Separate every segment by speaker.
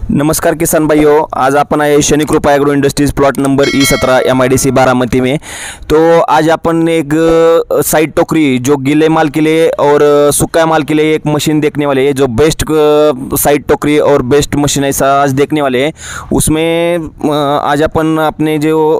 Speaker 1: नमस्कार किसान भाइयों, आज अपन आए शनि कृपा agro industries plot number E17 MIDC Baramati में। तो आज अपन एक साइड टोकरी जो गीले माल के लिए और सूखा माल के लिए एक मशीन देखने वाले हैं, जो बेस्ट साइड टोकरी और बेस्ट मशीन ऐसा आज देखने वाले हैं। उसमें आज अपन अपने जो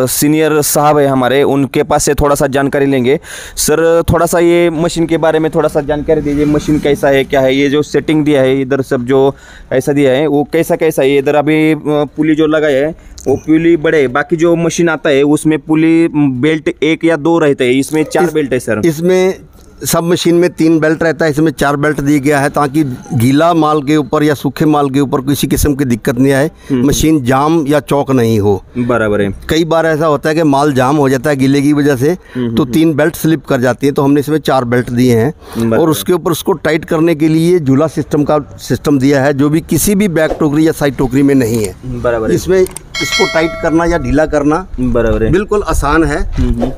Speaker 1: सीनियर साहब है हमारे, उनके पास से थोड़ा सा जानकारी लेंगे। सर, थोड़ा सा ये मशीन के बारे में थोड़ा सा जानकारी दीजिए। मशीन कैसा है, क्या है, ये जो सेटिंग दिया है इधर सब जो ऐसा दिया है वो कैसा कैसा है। इधर अभी पुली जो लगाया है वो पुली बड़े, बाकी जो मशीन आता है उसमें पुली बेल्ट 1 या 2 रहते हैं, इसमें 4 बेल्ट है सर।
Speaker 2: इसमें सब मशीन में 3 बेल्ट रहता है, इसमें 4 बेल्ट दिया गया है ताकि गीला माल के ऊपर या सूखे माल के ऊपर किसी किस्म की दिक्कत नहीं आए, मशीन जाम या चौक नहीं हो।
Speaker 1: बराबर है।
Speaker 2: कई बार ऐसा होता है कि माल जाम हो जाता है गीले की वजह से, तो 3 बेल्ट स्लिप कर जाती है, तो हमने इसमें 4 बेल्ट दिए हैं। और उसके ऊपर उसको टाइट करने के लिए झूला सिस्टम का सिस्टम दिया है, जो भी किसी भी बैक टोकरी या साइड टोकरी में नहीं है।
Speaker 1: बराबर।
Speaker 2: इसमें इसको टाइट करना या ढीला करना
Speaker 1: बराबर है,
Speaker 2: बिल्कुल आसान है।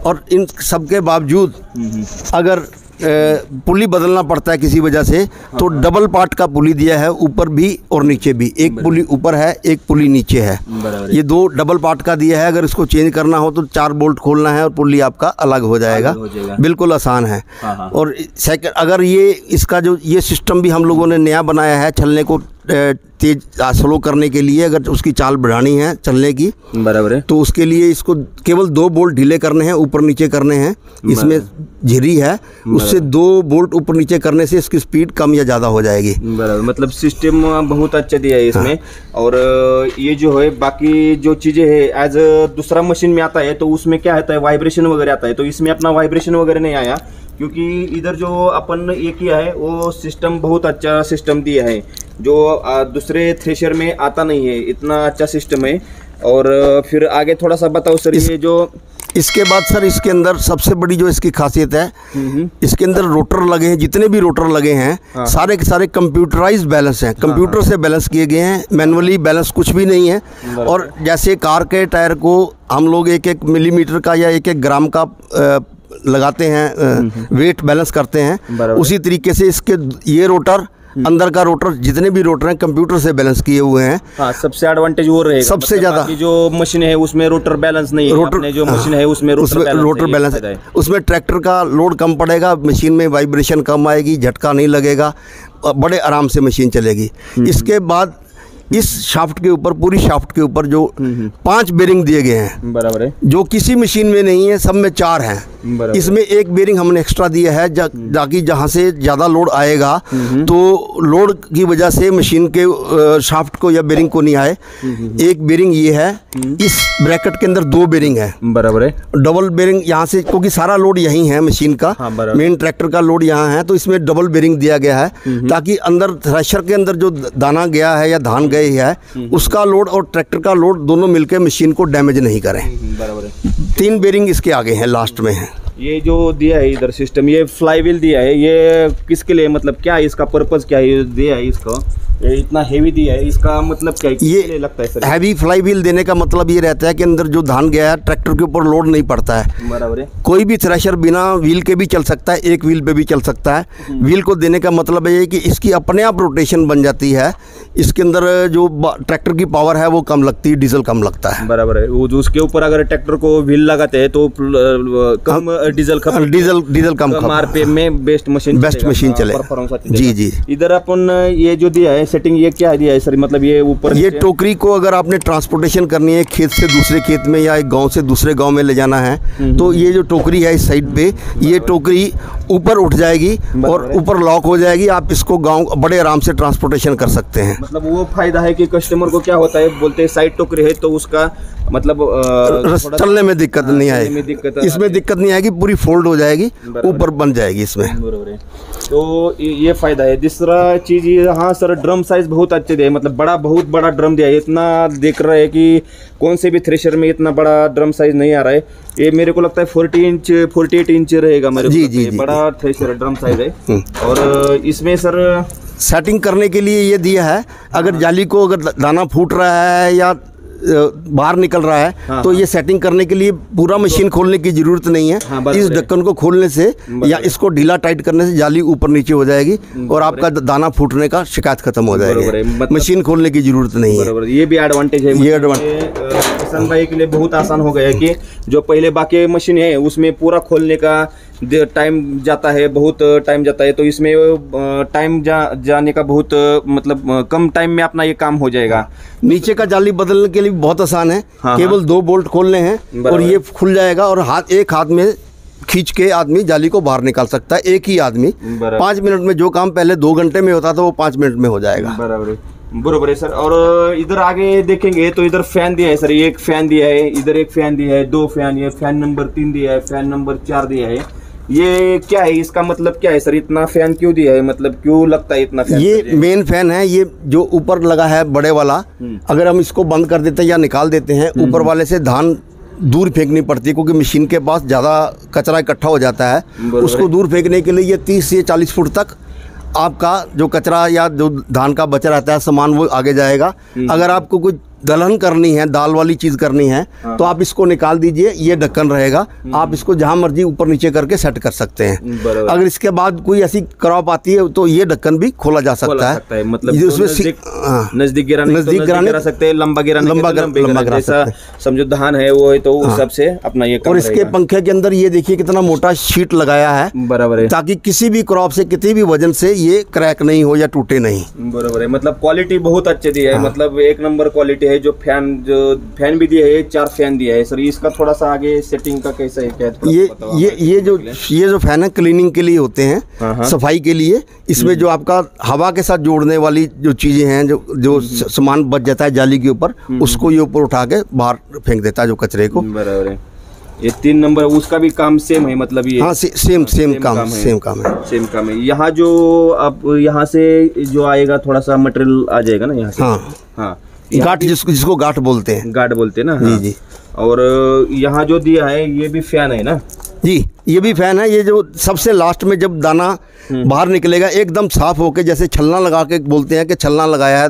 Speaker 2: और इन सब के बावजूद अगर पुली बदलना पड़ता है किसी वजह से, तो डबल पार्ट का पुली दिया है, ऊपर भी और नीचे भी। एक पुली ऊपर है, एक पुली नीचे है। ये 2 डबल पार्ट का दिया है। अगर इसको चेंज करना हो तो 4 बोल्ट खोलना है और पुली आपका अलग हो जाएगा। बिल्कुल आसान है। और सेकंड, अगर ये इसका जो ये सिस्टम भी हम लोगों ने नया बनाया है छलने को तेज स्लो करने के लिए, अगर उसकी चाल बढ़ानी है चलने की, बराबर है, तो उसके लिए इसको केवल 2 बोल्ट ढीले करने हैं, ऊपर नीचे करने हैं। इसमें झिरी है, उससे 2 बोल्ट ऊपर नीचे करने से इसकी स्पीड कम या ज़्यादा हो जाएगी। बराबर,
Speaker 1: मतलब सिस्टम बहुत अच्छा दिया है इसमें। और ये जो है बाकी जो चीज़ें है, एज दूसरा मशीन में आता है तो उसमें क्या आता है, वाइब्रेशन वगैरह आता है, तो इसमें अपना वाइब्रेशन वगैरह नहीं आया, क्योंकि इधर जो अपन ये किया है वो सिस्टम बहुत अच्छा सिस्टम दिया है, जो दूसरे थ्रेशर में आता नहीं है। इतना अच्छा सिस्टम है। और फिर आगे थोड़ा सा बताओ सर। ये जो
Speaker 2: इसके बाद सर, इसके अंदर सबसे बड़ी जो इसकी खासियत है, इसके अंदर रोटर लगे हैं। जितने भी रोटर लगे हैं सारे के सारे कंप्यूटराइज्ड बैलेंस हैं, कंप्यूटर से बैलेंस किए गए हैं, मैनुअली बैलेंस कुछ भी नहीं है। और जैसे कार के टायर को हम लोग 1-1 मिलीमीटर का या 1-1 ग्राम का लगाते हैं, वेट बैलेंस करते हैं, उसी तरीके से इसके ये रोटर, अंदर का रोटर, जितने भी रोटर हैं कंप्यूटर से बैलेंस किए हुए हैं।
Speaker 1: हाँ, सबसे एडवांटेज वो रहेगा।
Speaker 2: सबसे ज्यादा
Speaker 1: जो मशीन है उसमें रोटर बैलेंस नहीं है। रोटर जो मशीन है उसमें
Speaker 2: रोटर बैलेंस है। उसमें ट्रैक्टर का लोड कम पड़ेगा, मशीन में वाइब्रेशन कम आएगी, झटका नहीं लगेगा, बड़े आराम से मशीन चलेगी। इसके बाद इस शाफ्ट के ऊपर, पूरी शाफ्ट के ऊपर जो 5 बेरिंग दिए गए हैं, बराबर है, जो किसी मशीन में नहीं है, सब में 4 हैं। इसमें 1 बेरिंग हमने एक्स्ट्रा दिया है ताकि जहाँ से ज़्यादा लोड आएगा तो लोड की वजह से मशीन के शाफ्ट को या बेरिंग को नहीं आए। 1 बेरिंग ये है। इस ब्रैकेट के अंदर 2 बेरिंग है, बराबर है, डबल बेरिंग यहाँ से, क्योंकि सारा लोड यहीं है मशीन का। मेन ट्रैक्टर का लोड यहाँ है, तो इसमें डबल बेरिंग दिया गया है ताकि अंदर थ्रेशर के अंदर जो दाना गया है या धान गए है, उसका लोड और ट्रैक्टर का लोड दोनों मिलकर मशीन को डैमेज नहीं करें। बराबर है। 3 बेरिंग इसके आगे हैं, लास्ट में है।
Speaker 1: ये जो दिया है इधर सिस्टम, ये फ्लाई व्हील दिया है, ये किसके लिए, मतलब क्या है इसका पर्पस, क्या है दिया है इसको, ये इतना हेवी दिया है, इसका मतलब क्या है, ये लगता है सर?
Speaker 2: हैवी फ्लाई व्हील देने का मतलब ये रहता है कि अंदर जो धान गया है ट्रैक्टर के ऊपर लोड नहीं पड़ता है। बराबर है। कोई भी थ्रेशर बिना व्हील के भी चल सकता है, 1 व्हील पे भी चल सकता है। व्हील को देने का मतलब ये है कि इसकी अपने आप रोटेशन बन जाती है, इसके अंदर जो ट्रैक्टर की पावर है वो कम लगती है, डीजल कम लगता है। बराबर है।
Speaker 1: वो उसके ऊपर अगर ट्रैक्टर को व्हील लगाते हैं तो कम डीजल
Speaker 2: कम
Speaker 1: आरपीएम में बेस्ट मशीन चले।
Speaker 2: जी जी।
Speaker 1: इधर अपन ये जो दिया है सेटिंग, ये क्या दिया है सर, मतलब ये ऊपर,
Speaker 2: ये टोकरी को अगर आपने ट्रांसपोर्टेशन करनी है खेत से दूसरे खेत में या एक गांव से दूसरे गांव में ले जाना है, तो ये जो टोकरी है इस साइड पे, ये टोकरी ऊपर उठ जाएगी और ऊपर लॉक हो जाएगी। आप इसको गांव बड़े आराम से ट्रांसपोर्टेशन कर सकते हैं।
Speaker 1: मतलब वो फायदा है कि कस्टमर को क्या होता है, बोलते हैं साइड टोकरी है तो उसका मतलब
Speaker 2: चलने में दिक्कत नहीं आएगी, इसमें दिक्कत नहीं आएगी, पूरी फोल्ड हो जाएगी, ऊपर बन जाएगी इसमें।
Speaker 1: तो ये फायदा है। दूसरा चीज ये, हाँ सर, ड्रम साइज बहुत अच्छे दिया है, मतलब बहुत बड़ा ड्रम दिया है। इतना देख रहा है कि कौन से भी थ्रेशर में इतना बड़ा ड्रम साइज नहीं आ रहा है। ये मेरे को लगता है 48 इंच रहेगा मेरे को। जी, बड़ा थ्रेशर ड्रम साइज है। और इसमें सर
Speaker 2: सेटिंग करने के लिए ये दिया है, अगर जाली को अगर दाना फूट रहा है या बाहर निकल रहा है।
Speaker 1: हाँ,
Speaker 2: तो ये सेटिंग करने के लिए पूरा मशीन खोलने की जरूरत नहीं है।
Speaker 1: हाँ,
Speaker 2: इस ढक्कन को खोलने से या इसको ढीला टाइट करने से जाली ऊपर नीचे हो जाएगी और आपका दाना फूटने का शिकायत खत्म हो जाएगी। मशीन खोलने की जरूरत नहीं है।
Speaker 1: ये भी एडवांटेज है।
Speaker 2: ये एडवांटेज
Speaker 1: किसान भाई के लिए बहुत आसान हो गया है कि जो पहले बाकी मशीन है उसमें पूरा खोलने का टाइम जाता है, बहुत टाइम जाता है, तो इसमें टाइम जाने का बहुत मतलब कम टाइम में अपना ये काम हो जाएगा।
Speaker 2: नीचे का जाली बदलने के लिए बहुत आसान है।
Speaker 1: हाँ,
Speaker 2: केवल 2 बोल्ट खोलने हैं और ये खुल जाएगा और एक हाथ में खींच के आदमी जाली को बाहर निकाल सकता है। एक ही आदमी 5 मिनट में जो काम पहले 2 घंटे में होता था वो 5 मिनट में हो जाएगा।
Speaker 1: बराबर है सर। और इधर आगे देखेंगे तो इधर फैन दिया है सर, ये एक फैन दिया है, इधर एक फैन दिया है, 2 फैन, ये फैन नंबर 3 दिया है, फैन नंबर 4 दिया है। ये क्या है, इसका मतलब क्या है सर, इतना फैन क्यों दिया है, मतलब क्यों लगता है इतना फैन?
Speaker 2: ये मेन फैन है, ये जो ऊपर लगा है बड़े वाला, अगर हम इसको बंद कर देते हैं या निकाल देते हैं, ऊपर वाले से धान दूर फेंकनी पड़ती है क्योंकि मशीन के पास ज़्यादा कचरा इकट्ठा हो जाता है। उसको दूर फेंकने के लिए ये 30 से 40 फुट तक आपका जो कचरा या जो धान का बचा रहता है सामान वो आगे जाएगा। अगर आपको कुछ दलहन करनी है, दाल वाली चीज़ करनी है, तो आप इसको निकाल दीजिए, ये ढक्कन रहेगा, आप इसको जहाँ मर्जी ऊपर नीचे करके सेट कर सकते हैं। अगर इसके बाद कोई ऐसी क्रॉप आती है तो ये ढक्कन भी खोला जा सकता है।
Speaker 1: मतलब उसमें नजदीक गिरा सकते हैं, लंबा गिरा समझो धान है वो है तो उस सब से अपना ये
Speaker 2: और इसके पंखे के अंदर ये देखिए कितना मोटा शीट लगाया है,
Speaker 1: बराबर है,
Speaker 2: ताकि किसी भी क्रॉप से किसी भी वजन से ये क्रैक नहीं हो या टूटे नहीं।
Speaker 1: बराबर है, मतलब क्वालिटी बहुत अच्छी दी है। मतलब 1 नंबर क्वालिटी है। जो फैन भी दिया है, 4 फैन दिया है सर। इसका थोड़ा सा आगे सेटिंग का कैसा है, क्या
Speaker 2: ये जो फैन है क्लीनिंग के लिए होते हैं, सफाई के लिए। इसमें जो आपका हवा के साथ जोड़ने वाली जो चीजें हैं, जो सामान बच जाता है जाली के ऊपर, उसको ये ऊपर उठा के बाहर फेंक देता है जो कचरे को।
Speaker 1: बराबर है। ये 3 नंबर उसका भी काम सेम है, मतलब ये
Speaker 2: हाँ सेम काम है।
Speaker 1: यहाँ जो अब यहाँ से जो आएगा थोड़ा सा मटेरियल आ जाएगा ना यहाँ से। हाँ
Speaker 2: गाठ, जिसको गाठ बोलते हैं,
Speaker 1: ना।
Speaker 2: जी जी।
Speaker 1: और यहाँ जो दिया है ये भी फैन है ना
Speaker 2: जी, ये भी फैन है। ये जो सबसे लास्ट में जब दाना बाहर निकलेगा एकदम साफ होके, जैसे छलना लगा के बोलते हैं कि छलना लगाया है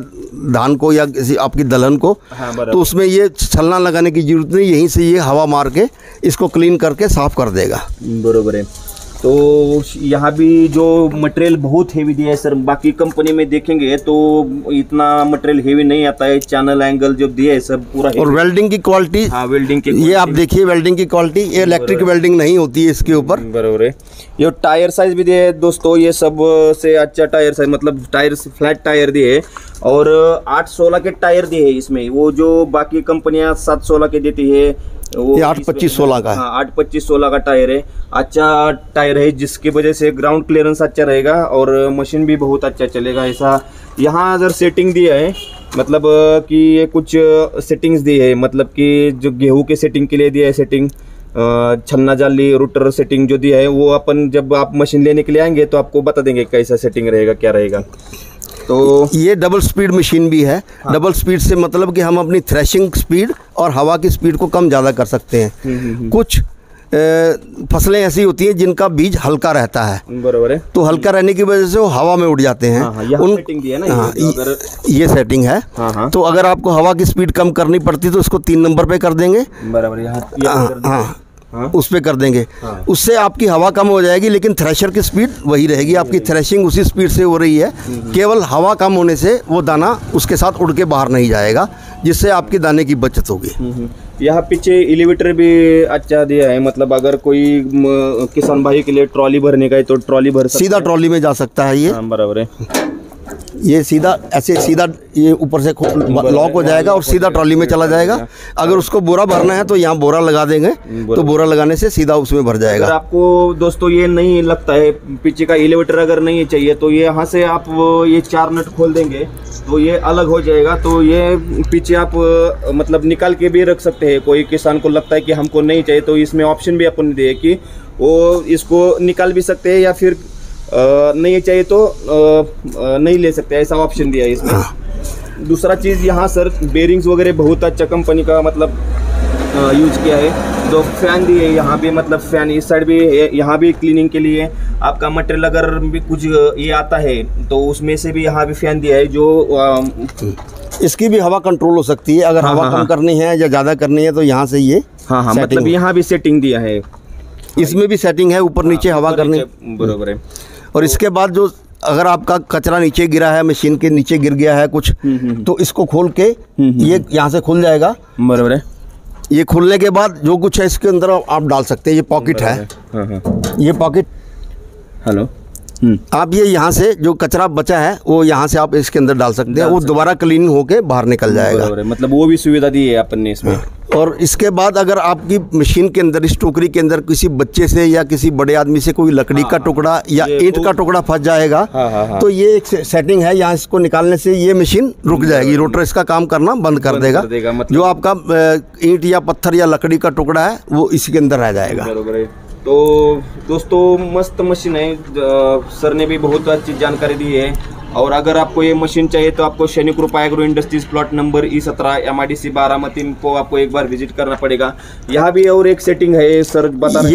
Speaker 2: धान को या किसी आपकी दलहन को, तो उसमें ये छलना लगाने की जरूरत नहीं, यहीं से ये हवा मार के इसको क्लीन करके साफ कर देगा।
Speaker 1: बरोबर है। तो यहाँ भी जो मटेरियल बहुत हेवी दिया है सर, बाकी कंपनी में देखेंगे तो इतना मटेरियल हेवी नहीं आता है। चैनल एंगल जो दिया है सब पूरा,
Speaker 2: और वेल्डिंग की क्वालिटी,
Speaker 1: हाँ वेल्डिंग की
Speaker 2: ये आप देखिए वेल्डिंग की क्वालिटी, ये इलेक्ट्रिक वेल्डिंग नहीं होती है इसके ऊपर।
Speaker 1: बराबर है। ये टायर साइज भी दिए है दोस्तों, ये सब से अच्छा टायर साइज, मतलब टायर फ्लैट टायर दिए है। और 8/16 के टायर दिए है इसमें, वो जो बाकी कंपनियां 7/16 के देती है वो
Speaker 2: 8/25/16 का है।
Speaker 1: हाँ 8/25/16 का टायर है। अच्छा टायर है जिसकी वजह से ग्राउंड क्लियरेंस अच्छा रहेगा और मशीन भी बहुत अच्छा चलेगा। ऐसा यहाँ अगर सेटिंग दिया है, मतलब कि ये कुछ सेटिंग्स दी है, मतलब कि जो गेहूं के सेटिंग के लिए दिया है सेटिंग, छन्ना जाली रूटर सेटिंग जो दिया है वो अपन जब आप मशीन लेने के लिए आएंगे तो आपको बता देंगे कैसा सेटिंग रहेगा, क्या रहेगा। तो ये
Speaker 2: डबल स्पीड मशीन भी है। हाँ। डबल स्पीड से मतलब कि हम अपनी थ्रेशिंग स्पीड और हवा की स्पीड को कम ज़्यादा कर सकते हैं। कुछ फसलें ऐसी होती हैं जिनका बीज हल्का रहता है,
Speaker 1: बराबर है,
Speaker 2: तो हल्का रहने की वजह से वो हवा में उड़ जाते हैं।
Speaker 1: हाँ, सेटिंग दिया ना।
Speaker 2: हाँ, ये सेटिंग है। हाँ, तो अगर आपको हवा की स्पीड कम करनी पड़ती तो उसको 3 नंबर पे कर देंगे,
Speaker 1: बराबर।
Speaker 2: हाँ, उस पे कर देंगे। हाँ। उससे आपकी हवा कम हो जाएगी लेकिन थ्रेशर की स्पीड वही रहेगी, आपकी थ्रेशिंग उसी स्पीड से हो रही है। केवल हवा कम होने से वो दाना उसके साथ उड़ के बाहर नहीं जाएगा, जिससे आपके दाने की बचत होगी।
Speaker 1: यहाँ पीछे एलिवेटर भी अच्छा दिया है, मतलब अगर कोई किसान भाई के लिए ट्रॉली भरने का है तो ट्रॉली भर
Speaker 2: सीधा ट्रॉली में जा सकता है ये।
Speaker 1: बराबर है।
Speaker 2: ये सीधा ऐसे सीधा ये ऊपर से लॉक हो जाएगा और सीधा ट्रॉली में चला जाएगा। अगर उसको बोरा भरना है तो यहाँ बोरा लगा देंगे, तो बोरा लगाने से सीधा उसमें भर जाएगा।
Speaker 1: अगर आपको दोस्तों ये नहीं लगता है पीछे का एलिवेटर अगर नहीं चाहिए तो ये यहाँ से आप ये 4 नट खोल देंगे तो ये अलग हो जाएगा। तो ये पीछे आप मतलब निकाल के भी रख सकते हैं। कोई किसान को लगता है कि हमको नहीं चाहिए तो इसमें ऑप्शन भी अपन दिए कि वो इसको निकाल भी सकते हैं या फिर नहीं चाहिए तो नहीं ले सकते, ऐसा ऑप्शन दिया है इसमें। दूसरा चीज़ यहाँ सर बेरिंग्स वगैरह बहुत अच्छा कंपनी का मतलब यूज किया है। तो फैन दिए यहाँ भी, मतलब फैन इस साइड भी है, यहाँ भी क्लीनिंग के लिए आपका मटेरियल अगर भी कुछ ये आता है तो उसमें से भी यहाँ भी फैन दिया है जो
Speaker 2: इसकी भी हवा कंट्रोल हो सकती है, अगर हवा कम करनी है या ज़्यादा करनी है तो यहाँ से ये
Speaker 1: हाँ, मतलब यहाँ भी सेटिंग दिया है,
Speaker 2: इसमें भी सेटिंग है, ऊपर नीचे हवा करनी,
Speaker 1: बराबर है।
Speaker 2: और इसके बाद जो अगर आपका कचरा नीचे गिरा है, मशीन के नीचे गिर गया है कुछ, तो इसको खोल के ये यहाँ से खुल जाएगा,
Speaker 1: बराबर है।
Speaker 2: ये खुलने के बाद जो कुछ है इसके अंदर आप डाल सकते हैं। ये पॉकेट है, ये पॉकेट,
Speaker 1: हेलो,
Speaker 2: आप ये यहाँ से जो कचरा बचा है वो यहाँ से आप इसके अंदर डाल सकते हैं, वो दोबारा क्लीन होके बाहर निकल जाएगा,
Speaker 1: मतलब वो भी सुविधा दी है अपन ने इसमें।
Speaker 2: और इसके बाद अगर आपकी मशीन के अंदर, इस टोकरी के अंदर किसी बच्चे से या किसी बड़े आदमी से कोई लकड़ी का टुकड़ा या ईंट का टुकड़ा फंस जाएगा, तो ये एक सेटिंग है, यहाँ इसको निकालने से ये मशीन रुक जाएगी, रोटर इसका काम करना बंद कर देगा। मतलब जो आपका ईंट या पत्थर या लकड़ी का टुकड़ा है वो इसी के अंदर रह जाएगा।
Speaker 1: तो दोस्तों मस्त मशीन है, सर ने भी बहुत अच्छी जानकारी दी है। और अगर आपको ये मशीन चाहिए तो आपको सैनिक कृपा agro industries plot number E17 MIDC Baramati को आपको एक बार विजिट करना पड़ेगा। यहाँ भी और एक सेटिंग है सर, बता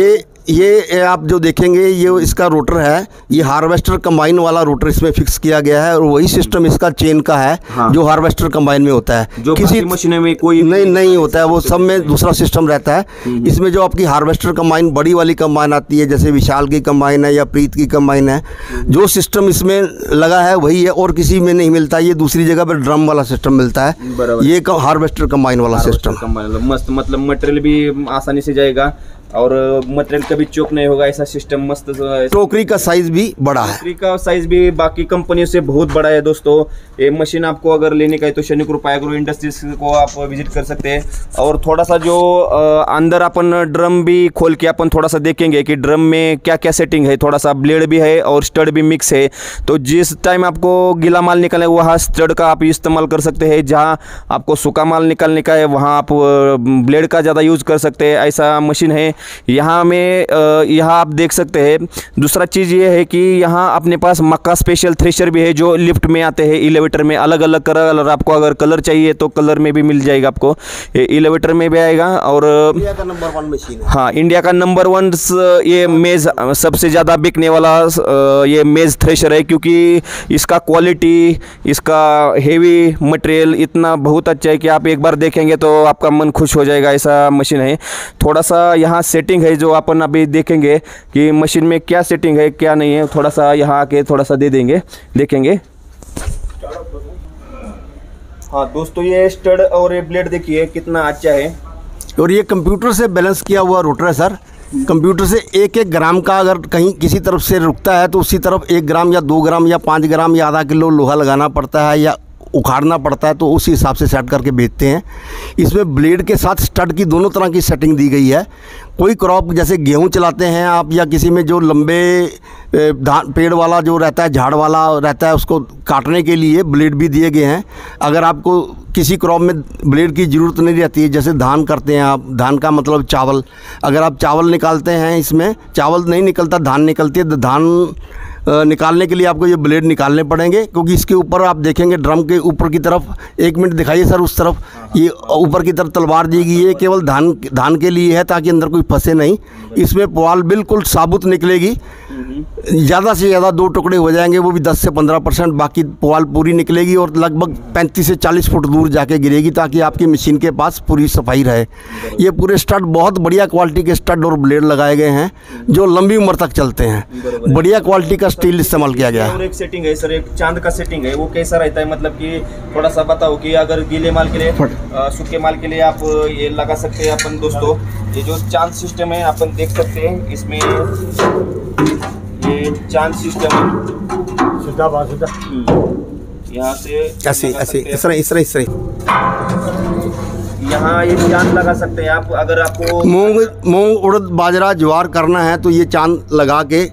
Speaker 2: ये आप जो देखेंगे ये इसका रोटर है, ये हार्वेस्टर कंबाइन वाला रोटर इसमें फिक्स किया गया है, और वही सिस्टम इसका चेन का है। हाँ। जो हार्वेस्टर कंबाइन में होता है,
Speaker 1: जो किसी मशीन में कोई
Speaker 2: नहीं होता है, वो सब में दूसरा सिस्टम रहता है। इसमें जो आपकी हार्वेस्टर कंबाइन बड़ी वाली कंबाइन आती है, जैसे विशाल की कंबाइन है या प्रीत की कंबाइन है, जो सिस्टम इसमें लगा है वही है, और किसी में नहीं मिलता। ये दूसरी जगह पर ड्रम वाला सिस्टम मिलता है, ये हार्वेस्टर कंबाइन वाला सिस्टम।
Speaker 1: मस्त, मतलब मटेरियल भी आसानी से जाएगा और मटेरियल कभी चोक नहीं होगा, ऐसा सिस्टम मस्त।
Speaker 2: टोकरी का साइज भी बड़ा है,
Speaker 1: टोकरी का साइज भी बाकी कंपनियों से बहुत बड़ा है। दोस्तों ये मशीन आपको अगर लेने का है तो सैनिक कृपा एग्रो इंडस्ट्रीज को आप विजिट कर सकते हैं। और थोड़ा सा जो अंदर अपन ड्रम भी खोल के अपन थोड़ा सा देखेंगे कि ड्रम में क्या क्या सेटिंग है। थोड़ा सा ब्लेड भी है और स्टड भी मिक्स है, तो जिस टाइम आपको गीला माल निकालना है वहाँ स्टड का आप इस्तेमाल कर सकते हैं, जहाँ आपको सूखा माल निकालने का है वहाँ आप ब्लेड का ज़्यादा यूज़ कर सकते हैं। ऐसा मशीन है। यहाँ में यहाँ आप देख सकते हैं। दूसरा चीज़ ये है कि यहाँ अपने पास मक्का स्पेशल थ्रेशर भी है, जो लिफ्ट में आते हैं, एलिवेटर में अलग अलग कलर। आपको अगर कलर चाहिए तो कलर में भी मिल जाएगा, आपको एलिवेटर में भी आएगा। और
Speaker 2: इंडिया का नंबर 1 मशीन है।
Speaker 1: हाँ, इंडिया का नंबर 1 ये मेज़ सबसे ज़्यादा बिकने वाला ये मेज़ थ्रेशर है, क्योंकि इसका क्वालिटी, इसका हेवी मटेरियल इतना बहुत अच्छा है कि आप एक बार देखेंगे तो आपका मन खुश हो जाएगा। ऐसा मशीन है। थोड़ा सा यहाँ सेटिंग है जो अपन अभी देखेंगे कि मशीन में क्या सेटिंग है क्या नहीं है। थोड़ा सा यहाँ आके थोड़ा सा देखेंगे। हाँ दोस्तों, ये स्टड और ये ब्लेड देखिए कितना अच्छा है।
Speaker 2: और ये कंप्यूटर से बैलेंस किया हुआ रोटर है सर। कंप्यूटर से 1-1 ग्राम का अगर कहीं किसी तरफ से रुकता है तो उसी तरफ 1 ग्राम या 2 ग्राम या 5 ग्राम या आधा किलो लोहा लगाना पड़ता है या उखाड़ना पड़ता है, तो उसी हिसाब से सेट करके बेचते हैं। इसमें ब्लेड के साथ स्टड की दोनों तरह की सेटिंग दी गई है। कोई क्रॉप जैसे गेहूं चलाते हैं आप, या किसी में जो लंबे धान पेड़ वाला जो रहता है, झाड़ वाला रहता है, उसको काटने के लिए ब्लेड भी दिए गए हैं। अगर आपको किसी क्रॉप में ब्लेड की ज़रूरत नहीं रहती है, जैसे धान करते हैं आप, धान का मतलब चावल, अगर आप चावल निकालते हैं, इसमें चावल नहीं निकलता, धान निकलती है, तो धान निकालने के लिए आपको ये ब्लेड निकालने पड़ेंगे, क्योंकि इसके ऊपर आप देखेंगे ड्रम के ऊपर की तरफ, 1 मिनट दिखाइए सर उस तरफ, ये ऊपर की तरफ तलवार दी गई है, केवल धान के लिए है ताकि अंदर कोई फंसे नहीं। इसमें पुआल बिल्कुल साबुत निकलेगी, ज़्यादा से ज़्यादा 2 टुकड़े हो जाएंगे, वो भी 10 से 15%, बाकी पुआल पूरी निकलेगी और लगभग 35 से 40 फुट दूर जाके गिरेगी, ताकि आपकी मशीन के पास पूरी सफाई रहे। ये पूरे स्टड बहुत बढ़िया क्वालिटी के स्टड और ब्लेड लगाए गए हैं जो लंबी उम्र तक चलते हैं। बढ़िया क्वालिटी का स्टील इस्तेमाल किया गया है।
Speaker 1: और एक सेटिंग है सर, एक चांद का सेटिंग है, वो कैसा रहता है, मतलब कि थोड़ा सा बताओ कि अगर गीले माल के लिए, सूखे माल के लिए आप ये लगा सकते हैं अपन। दोस्तों ये जो चांद सिस्टम है अपन देख सकते हैं, इसमें ये चांद सिस्टम है, यहाँ से
Speaker 2: ऐसे इस तरह
Speaker 1: यहाँ ये चांद लगा सकते हैं आप। अगर आपको
Speaker 2: मूंग उड़द बाजरा ज्वार करना है तो ये चांद लगा के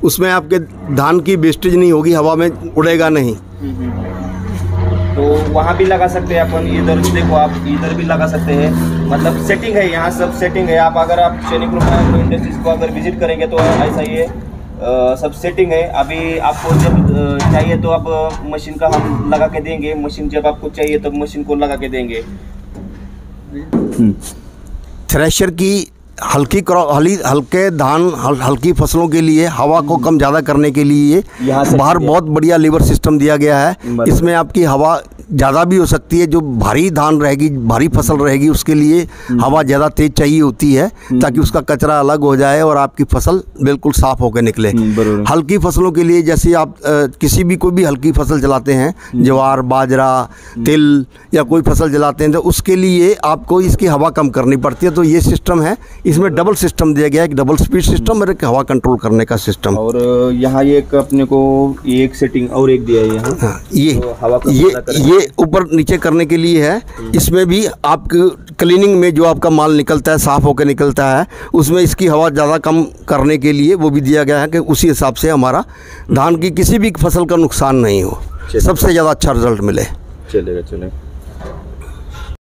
Speaker 2: उसमें आपके धान की वेस्टेज नहीं होगी, हवा में उड़ेगा नहीं।
Speaker 1: तो वहाँ भी लगा सकते हैं अपन। इधर देखो, आप इधर भी लगा सकते हैं, मतलब सेटिंग है, यहाँ सब सेटिंग है। आप अगर आप सैनिक कृपा एग्रो इंडस्ट्रीज को अगर विजिट करेंगे तो ऐसा ये सब सेटिंग है। अभी आपको जब चाहिए तो आप मशीन का हम लगा के देंगे, मशीन जब आपको चाहिए तो मशीन को लगा के देंगे।
Speaker 2: थ्रेशर की हल्के धान हल्की फसलों के लिए हवा को कम ज़्यादा करने के लिए बाहर बहुत बढ़िया लीवर सिस्टम दिया गया है। इसमें आपकी हवा ज़्यादा भी हो सकती है, जो भारी धान रहेगी, भारी फसल रहेगी, उसके लिए हवा ज़्यादा तेज चाहिए होती है ताकि उसका कचरा अलग हो जाए और आपकी फसल बिल्कुल साफ़ होकर निकले। हल्की फसलों के लिए जैसे आप कोई भी हल्की फसल जलाते हैं, ज्वार, बाजरा, तिल या कोई फसल जलाते हैं, तो उसके लिए आपको इसकी हवा कम करनी पड़ती है। तो ये सिस्टम है, इसमें डबल सिस्टम दिया गया है, एक डबल स्पीड सिस्टम और एक हवा कंट्रोल करने का सिस्टम।
Speaker 1: और यहाँ एक अपने को एक सेटिंग और एक दिया है यहाँ।
Speaker 2: हाँ, ये
Speaker 1: तो हवा
Speaker 2: ये ऊपर नीचे करने के लिए है। इसमें भी आप क्लीनिंग में जो आपका माल निकलता है, साफ़ होकर निकलता है, उसमें इसकी हवा ज़्यादा कम करने के लिए वो भी दिया गया है कि उसी हिसाब से हमारा धान की किसी भी फसल का नुकसान नहीं हो, सबसे ज़्यादा अच्छा रिजल्ट मिले।
Speaker 1: चलेगा।